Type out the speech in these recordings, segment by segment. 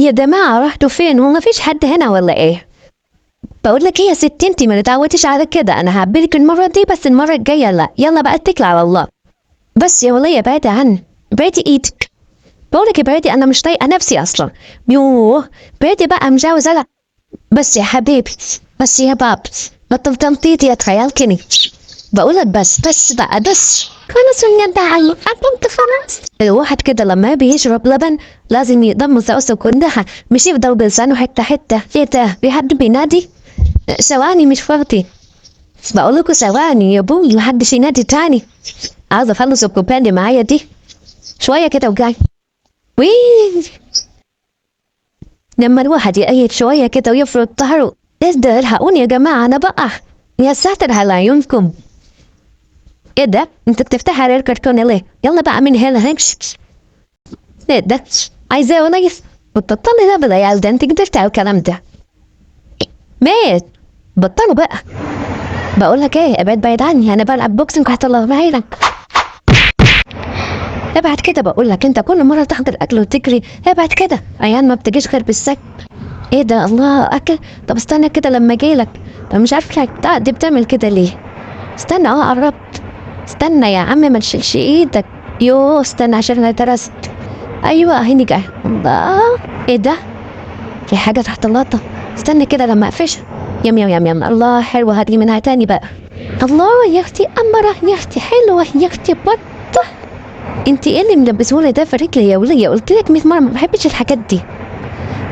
يا جماعة رحتوا فين؟ هو مفيش حد هنا ولا ايه؟ بقول لك ايه يا ست انتي، ما نتعودتش على كده. انا هقبلك المرة دي بس المرة الجاية لا. يلا بقى اتكل على الله. بس يا ولية بعدي بعدي ايدك. بقول لك بعدي، انا مش طايقة نفسي اصلا. يوه بعدي بقى مجاوزة. لا بس يا حبيبي، بس يا باب، بطل تنطيط يا تخيلكني. بقولك بس بقى بس خلاص يا علي أنت خلاص. الواحد كده لما بيشرب لبن لازم يضم الزقوسة كلها، مش يفضل بلسانه حتة حتة. ايه ده؟ في حد بينادي؟ ثواني مش فاضي. بقولكوا ثواني يا بوي، محدش ينادي تاني. عايزة اخلص الكوباية اللي معايا دي شوية كده وجاي. وي لما الواحد يقيد شوية كده ويفرد ظهره. ايه ده؟ الحقوني يا جماعة انا بقى. يا ساتر على عيونكم. ايه ده؟ انت بتفتح على الكرتون ليه؟ يلا بقى من هنا همشي. ايه ده؟ عايزاه ونيس؟ بتطلي ده بالعيال ده، انت قدرت على الكلام ده. مات. بطلوا بقى. بقولك ايه، ابعد بعيد عني، انا بلعب بوكسنج وهطلع بعينك. ابعد كده بقولك، انت كل مرة تاخد الاكل وتجري. ابعد كده، عيال ما بتجيش غير بالسك. ايه ده؟ الله اكل. طب استنى كده لما اجيلك. طب مش عارفة دي بتعمل كده ليه. استنى قربت. استنى يا عم ما تشيلش ايدك. يوه استنى عشان انا درست. ايوه هني جاي. الله ايه ده؟ في حاجه تحت اللقطه. استنى كده لما اقفشها. يم يم يم يم. الله حلوه، هاتي منها تاني بقى. الله يا اختي امره، يا اختي حلوه، يا اختي بطه. انت ايه اللي ملبسهولي ده في رجلي يا وليه؟ قلت لك 100 مره ما بحبش الحاجات دي.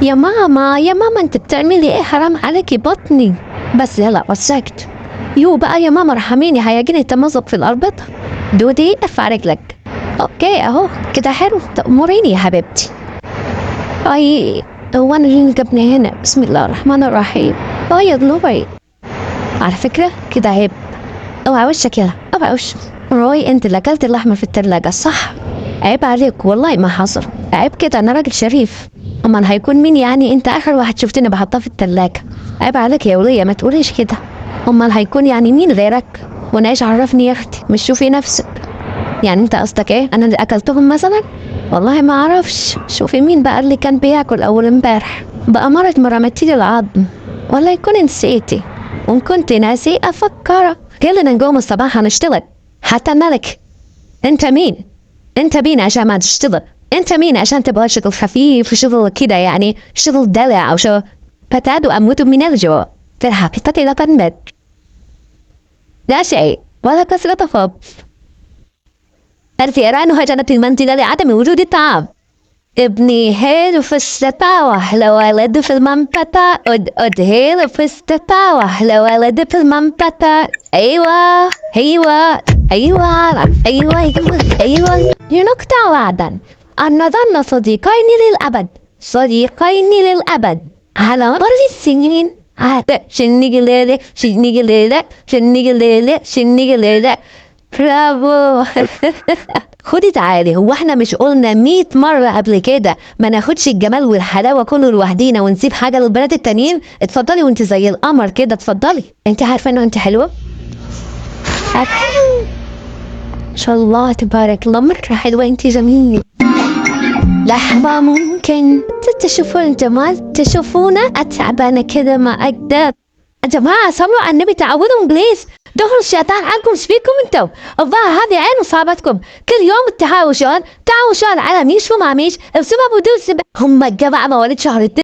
يا ماما يا ماما انت بتعملي ايه؟ حرام عليكي بطني. بس يلا وسكت. يو بقى يا ماما ارحميني، هيجيني تمزق في الاربطه. دودي ارفع رجلك. اوكي اهو كده حلو. تأمريني يا حبيبتي. اي هو انا اللي جابني هنا؟ بسم الله الرحمن الرحيم. يا ضلوعي. على فكره كده عيب. اوعى وشك يلا، اوعى وشك. روي انت اللي اكلت اللحمه في التلاجة صح؟ عيب عليك والله ما حصل. عيب كده، انا راجل شريف. امال هيكون مين يعني؟ انت اخر واحد شفتني بحطها في التلاجة. عيب عليك يا وليه، ما تقوليش كده. امال هيكون يعني مين غيرك؟ وانا ايش عرفني يا اختي؟ مش شوفي نفسك. يعني انت قصدك ايه؟ انا اللي اكلتهم مثلا؟ والله ما اعرفش. شوفي مين بقى اللي كان بياكل اول امبارح. بقى مرة رمتيلي العظم. ولا يكون نسيتي؟ وان كنت ناسي افكرك. كلنا نقوم الصباح هنشتغل. حتى الملك. انت مين؟ انت مين عشان ما تشتغل؟ انت مين عشان تبغى شغل خفيف وشغل كده يعني شغل دلع او شغل بتعد واموت من الجوع في الحقيقة لا تنمت. لا شيء ولا كسرة خبز. الفئران هجمت المنزل لعدم وجود الطعام. ابني هيل في الستاوة لو ولد في المنبتة. اد هيل في الستاوة لو ولد في المنبتة. ايوه ايوه ايوه ايوه ايوه. ينقطع وعدا أن نظل صديقين للأبد. صديقين للأبد على مر السنين. شنيجليلي شنيجليلي شنيجليلي شنيجليلي. برافو. خدي تعالي، هو احنا مش قلنا 100 مرة قبل كده ما ناخدش الجمال والحلاوة كله لوحدينا ونسيب حاجة للبنات التانيين؟ اتفضلي وانت زي القمر كده، اتفضلي. انت عارفة انه انت حلوة؟ ما شاء الله تبارك الله، مرة حلوة انت، جميل. لحظة ممكن تشوفون الجمال؟ تشوفونا اتعبانة كده ما اقدر. يا جماعة صلوا على النبي، تعودوا انجليز. دخلوا الشيطان عنكم، ايش فيكم انتم؟ الظاهر هذه عين اصابتكم. كل يوم تهاوشون على ميش وما ميش. بسبب ودول هم الجماعة مواليد شهر